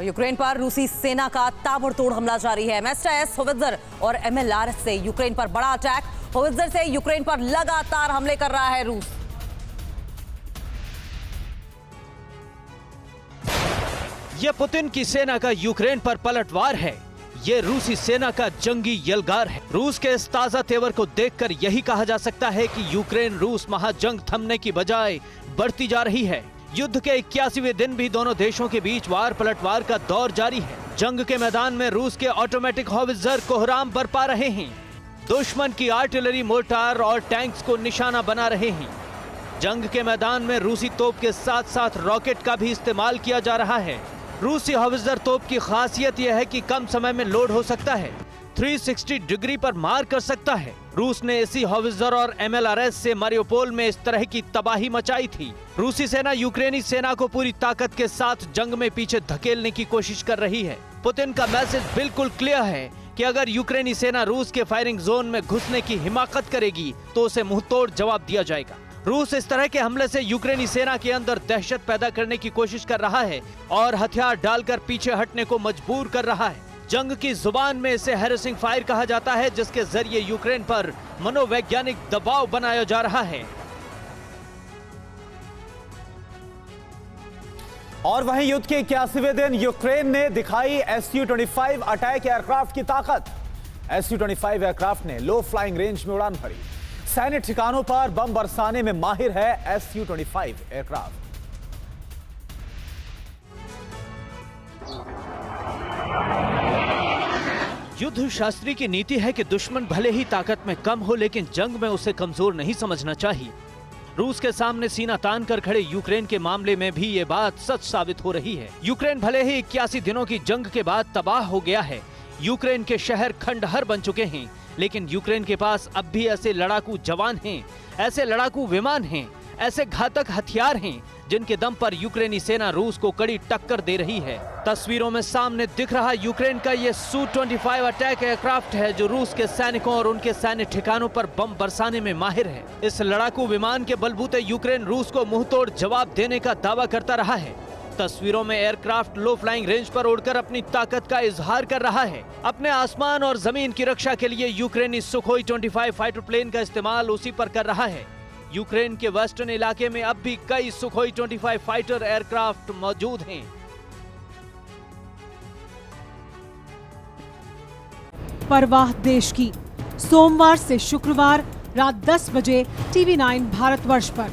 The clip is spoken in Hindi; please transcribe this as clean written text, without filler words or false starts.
यूक्रेन पर रूसी सेना का ताबड़तोड़ हमला जारी है। एमएसएस होवित्जर और एमएलआरएस से यूक्रेन पर बड़ा अटैक। होवित्जर से यूक्रेन पर लगातार हमले कर रहा है रूस। यह पुतिन की सेना का यूक्रेन पर पलटवार है। ये रूसी सेना का जंगी यलगार है। रूस के इस ताजा तेवर को देखकर यही कहा जा सकता है कि यूक्रेन रूस महाजंग थमने की बजाय बढ़ती जा रही है। युद्ध के 81वें दिन भी दोनों देशों के बीच वार पलटवार का दौर जारी है। जंग के मैदान में रूस के ऑटोमेटिक होवित्जर कोहराम बरपा रहे हैं। दुश्मन की आर्टिलरी, मोर्टार और टैंक्स को निशाना बना रहे हैं। जंग के मैदान में रूसी तोप के साथ साथ रॉकेट का भी इस्तेमाल किया जा रहा है। रूसी होवित्जर तोप की खासियत यह है कि कम समय में लोड हो सकता है, 360 डिग्री पर मार कर सकता है। रूस ने इसी होवित्जर और एमएलआरएस से मारियोपोल में इस तरह की तबाही मचाई थी। रूसी सेना यूक्रेनी सेना को पूरी ताकत के साथ जंग में पीछे धकेलने की कोशिश कर रही है। पुतिन का मैसेज बिल्कुल क्लियर है कि अगर यूक्रेनी सेना रूस के फायरिंग जोन में घुसने की हिमाकत करेगी तो उसे मुंहतोड़ जवाब दिया जाएगा। रूस इस तरह के हमले से यूक्रेनी सेना के अंदर दहशत पैदा करने की कोशिश कर रहा है और हथियार डालकर पीछे हटने को मजबूर कर रहा है। जंग की जुबान में इसे हैरेसिंग फायर कहा जाता है, जिसके जरिए यूक्रेन पर मनोवैज्ञानिक दबाव बनाया जा रहा है। और वहीं युद्ध के 81वें दिन यूक्रेन ने दिखाई Su-25 अटैक एयरक्राफ्ट की ताकत। Su-25 एयरक्राफ्ट ने लो फ्लाइंग रेंज में उड़ान भरी। सैन्य ठिकानों पर बम बरसाने में माहिर है Su-25 एयरक्राफ्ट। युद्ध शास्त्री की नीति है कि दुश्मन भले ही ताकत में कम हो, लेकिन जंग में उसे कमजोर नहीं समझना चाहिए। रूस के सामने सीना तान कर खड़े यूक्रेन के मामले में भी ये बात सच साबित हो रही है। यूक्रेन भले ही 81 दिनों की जंग के बाद तबाह हो गया है, यूक्रेन के शहर खंडहर बन चुके हैं, लेकिन यूक्रेन के पास अब भी ऐसे लड़ाकू जवान हैं, ऐसे लड़ाकू विमान हैं, ऐसे घातक हथियार हैं जिनके दम पर यूक्रेनी सेना रूस को कड़ी टक्कर दे रही है। तस्वीरों में सामने दिख रहा यूक्रेन का ये Su-25 अटैक एयरक्राफ्ट है जो रूस के सैनिकों और उनके सैन्य ठिकानों पर बम बरसाने में माहिर है। इस लड़ाकू विमान के बलबूते यूक्रेन रूस को मुंहतोड़ जवाब देने का दावा करता रहा है। तस्वीरों में एयरक्राफ्ट लो फ्लाइंग रेंज पर उड़कर अपनी ताकत का इजहार कर रहा है। अपने आसमान और जमीन की रक्षा के लिए यूक्रेनी सुखोई 25 फाइटर प्लेन का इस्तेमाल उसी पर कर रहा है। यूक्रेन के वेस्टर्न इलाके में अब भी कई सुखोई 25 फाइटर एयरक्राफ्ट मौजूद हैं। परवाह देश की, सोमवार से शुक्रवार रात 10 बजे TV9 भारतवर्ष पर।